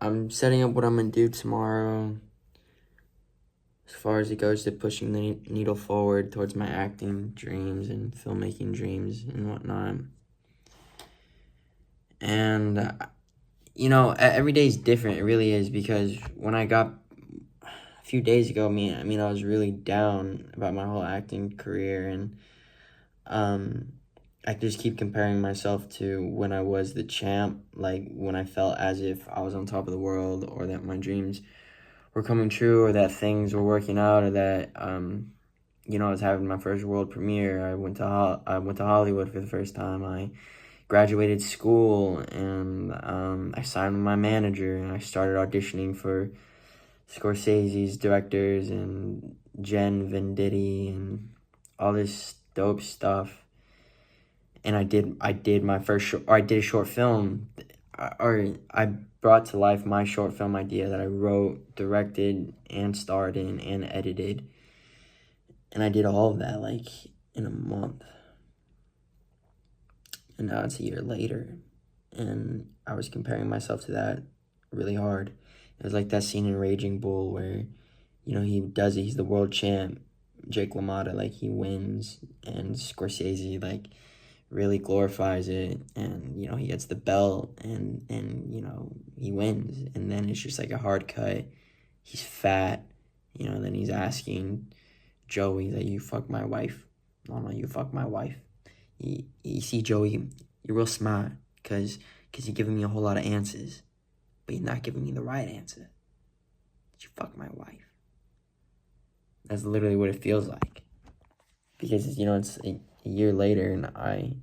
I'm setting up what I'm gonna do tomorrow as far as it goes to pushing the needle forward towards my acting dreams and filmmaking dreams and whatnot. And, every day is different. It really is, because when I got a few days ago, I was really down about my whole acting career, and I just keep comparing myself to when I was the champ, like when I felt as if I was on top of the world, or that my dreams were coming true, or that things were working out, or that I was having my first world premiere. I went to Hollywood for the first time. I graduated school, and I signed with my manager, and I started auditioning for Scorsese's directors and Jen Venditti and all this dope stuff. And I did my first I did a short film, or I brought to life my short film idea that I wrote, directed, and starred in, and edited. And I did all of that, like, in a month. And now it's a year later, and I was comparing myself to that really hard. It was like that scene in Raging Bull where, he does it, he's the world champ, Jake LaMotta, like, he wins, and Scorsese, like, really glorifies it, and, he gets the belt, and he wins, and then it's just like a hard cut. He's fat, then he's asking Joey that, you fuck my wife? No, you fuck my wife. You see, Joey, you're real smart, because you're giving me a whole lot of answers, but you're not giving me the right answer. You fuck my wife. That's literally what it feels like. Because, it's a year later, and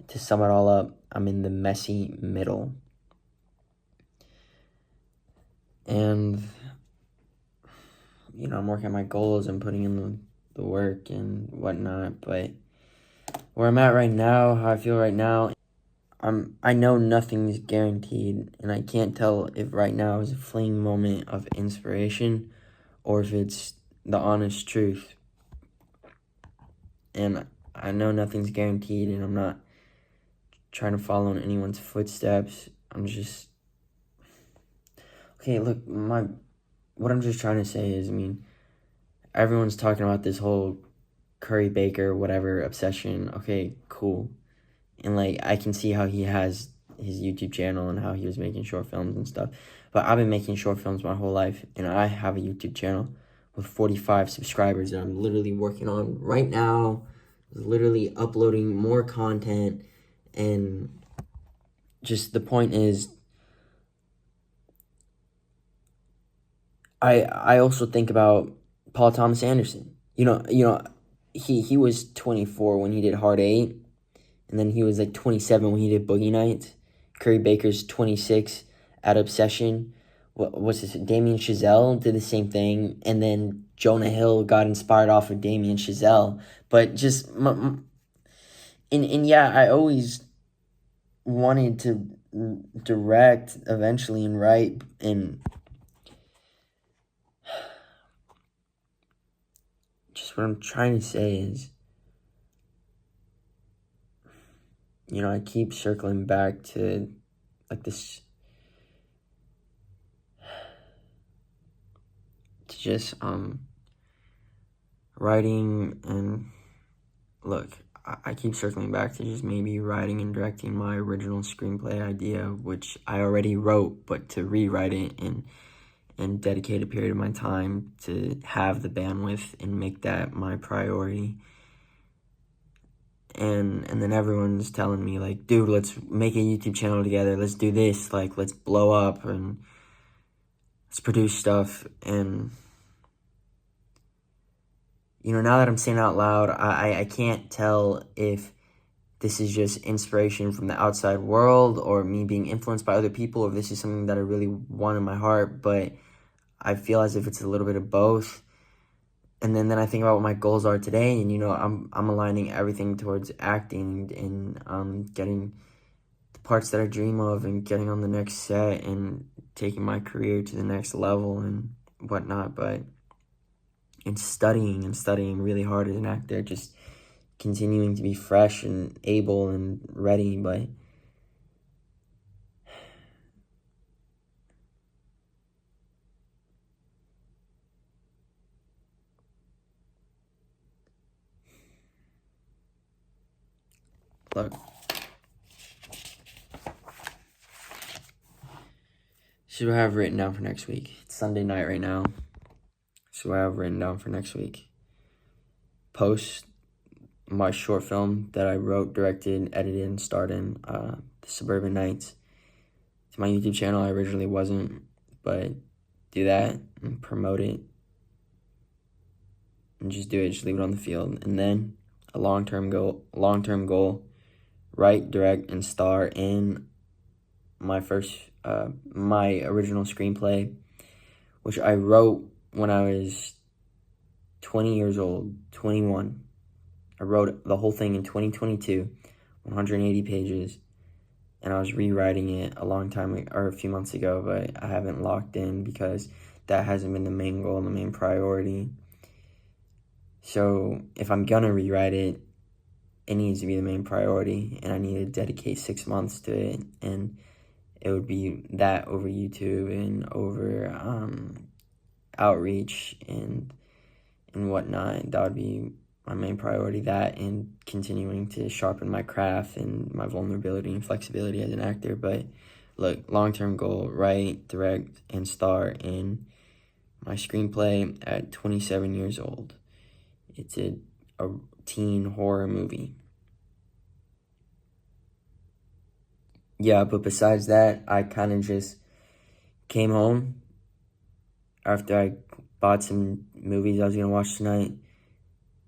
to sum it all up, I'm in the messy middle. And, I'm working on my goals and putting in the work and whatnot, but where I'm at right now, how I feel right now, I know nothing's guaranteed, and I can't tell if right now is a fleeting moment of inspiration or if it's the honest truth. And I know nothing's guaranteed, and I'm not trying to follow in anyone's footsteps. I'm just... Okay, look, what I'm just trying to say is, everyone's talking about this whole Curry Baker, whatever, obsession. Okay, cool. And, like, I can see how he has his YouTube channel and how he was making short films and stuff. But I've been making short films my whole life, and I have a YouTube channel with 45 subscribers that I'm literally working on right now, literally uploading more content. And just the point is, I also think about Paul Thomas Anderson. He was 24 when he did Hard 8, and then he was like 27 when he did Boogie Nights. Curry Baker's 26 at Obsession. What's this? Damien Chazelle did the same thing, and then Jonah Hill got inspired off of Damien Chazelle. But just, yeah, I always wanted to direct eventually and write, and just what I'm trying to say is, I keep circling back to, like, this, to just, writing. And look, I keep circling back to just maybe writing and directing my original screenplay idea, which I already wrote, but to rewrite it and dedicate a period of my time to have the bandwidth and make that my priority. And then everyone's telling me, like, dude, let's make a YouTube channel together. Let's do this. Like, let's blow up and let's produce stuff. And, now that I'm saying it out loud, I can't tell if this is just inspiration from the outside world or me being influenced by other people, or if this is something that I really want in my heart. But I feel as if it's a little bit of both. And then I think about what my goals are today, and, I'm aligning everything towards acting and getting the parts that I dream of and getting on the next set and taking my career to the next level and whatnot. But and studying really hard as an actor, just continuing to be fresh and able and ready. But Look. This is what I have written down for next week. It's Sunday night right now. This is what I have written down for next week. Post my short film that I wrote, directed, edited, and starred in, The Suburban Nights. It's my YouTube channel. I originally wasn't, but do that and promote it. And just do it. Just leave it on the field. And then a long-term goal, write, direct, and star in my original screenplay, which I wrote when I was 20 years old, 21. I wrote the whole thing in 2022, 180 pages, and I was rewriting it a few months ago, but I haven't locked in because that hasn't been the main goal and the main priority. So if I'm gonna rewrite it, it needs to be the main priority, and I need to dedicate 6 months to it, and it would be that over YouTube and over outreach and whatnot. That would be my main priority. That and continuing to sharpen my craft and my vulnerability and flexibility as an actor. But look, long-term goal, write, direct, and star in my screenplay at 27 years old. It's a teen horror movie. Yeah, but besides that, I kind of just came home after I bought some movies I was going to watch tonight,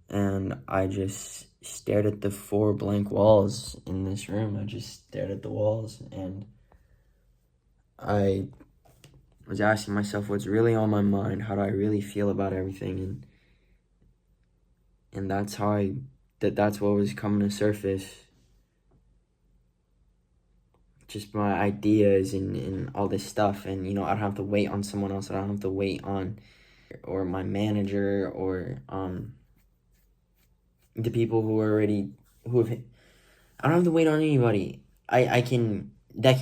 and I just stared at the 4 blank walls in this room. I just stared at the walls, and I was asking myself what's really on my mind, how do I really feel about everything, and that's that's what was coming to surface. Just my ideas and all this stuff, and I don't have to wait on someone else. I don't have to wait on or my manager or the people who have. I don't have to wait on anybody. That can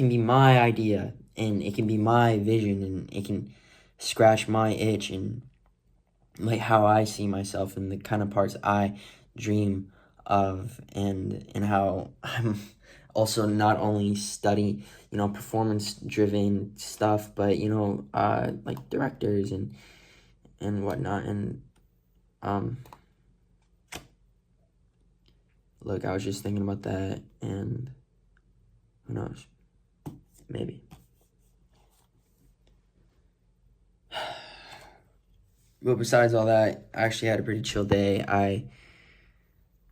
be my idea, and it can be my vision, and it can scratch my itch, and like how I see myself and the kind of parts I dream of, and how I'm also not only study, performance-driven stuff, but, like directors and whatnot. And, look, I was just thinking about that, and who knows? Maybe. But besides all that, I actually had a pretty chill day. I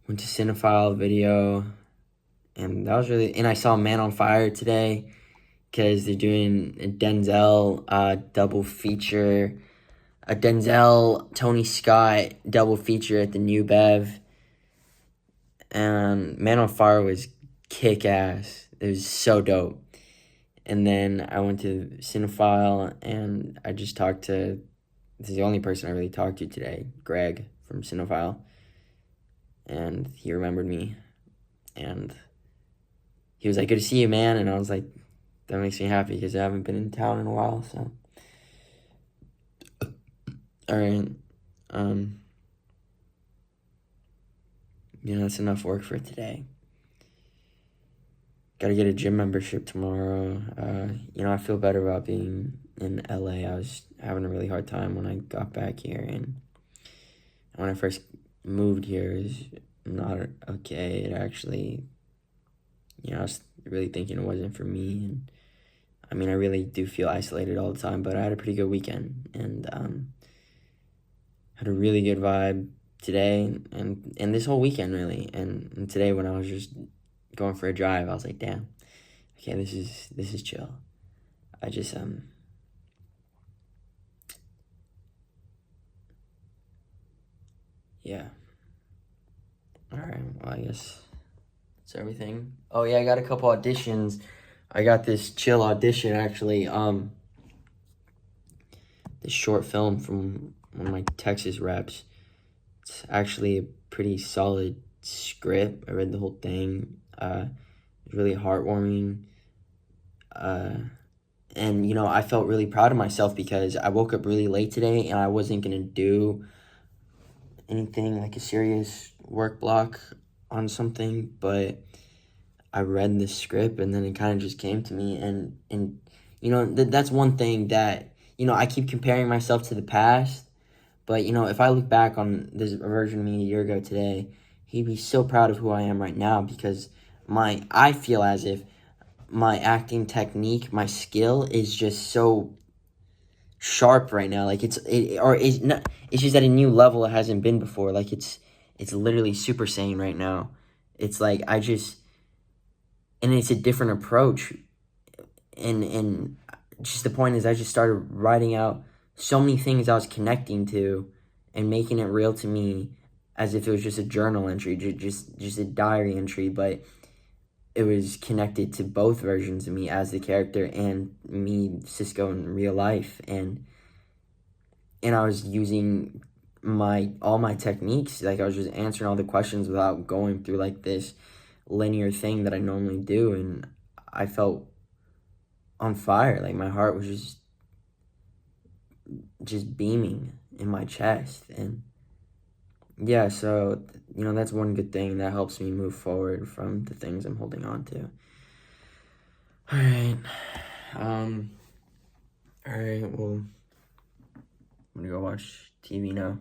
went to Cinephile Video, and that was and I saw Man on Fire today because they're doing a Denzel double feature, a Denzel Tony Scott double feature at the New Bev. And Man on Fire was kick ass. It was so dope. And then I went to Cinephile, and I just talked to. This is the only person I really talked to today, Greg from Cinephile, and he remembered me, and he was like, "Good to see you, man." And I was like, that makes me happy because I haven't been in town in a while, so. All right. That's enough work for today. Gotta get a gym membership tomorrow. I feel better about being in LA. I was having a really hard time when I got back here, and when I first moved here, it was not okay. It actually, I was really thinking it wasn't for me, and I really do feel isolated all the time, but I had a pretty good weekend, and had a really good vibe today, and this whole weekend, really, and today when I was just going for a drive, I was like, damn, okay, this is chill. I just, yeah. Alright, well, I guess that's everything. Oh, yeah, I got a couple auditions. I got this chill audition, actually, this short film from one of my Texas reps. It's actually a pretty solid script. I read the whole thing. It was really heartwarming. And, I felt really proud of myself because I woke up really late today, and I wasn't going to do anything like a serious work block on something, but I read the script, and then it kind of just came to me. And you know, that's one thing that, you know, I keep comparing myself to the past. But, you know, if I look back on this version of me a year ago today, he'd be so proud of who I am right now, because I feel as if my acting technique, my skill is just so sharp right now. Like it's just at a new level it hasn't been before. Like it's literally Super Saiyan right now. It's like and it's a different approach. And just the point is, I just started writing out so many things I was connecting to and making it real to me, as if it was just a journal entry, just a diary entry, but it was connected to both versions of me as the character and me, Cisco, in real life. And I was using all my techniques. Like, I was just answering all the questions without going through like this linear thing that I normally do, and I felt on fire. Like, my heart was just beaming in my chest. And yeah, so, you know, that's one good thing that helps me move forward from the things I'm holding on to. All right. All right, well, I'm gonna go watch TV now.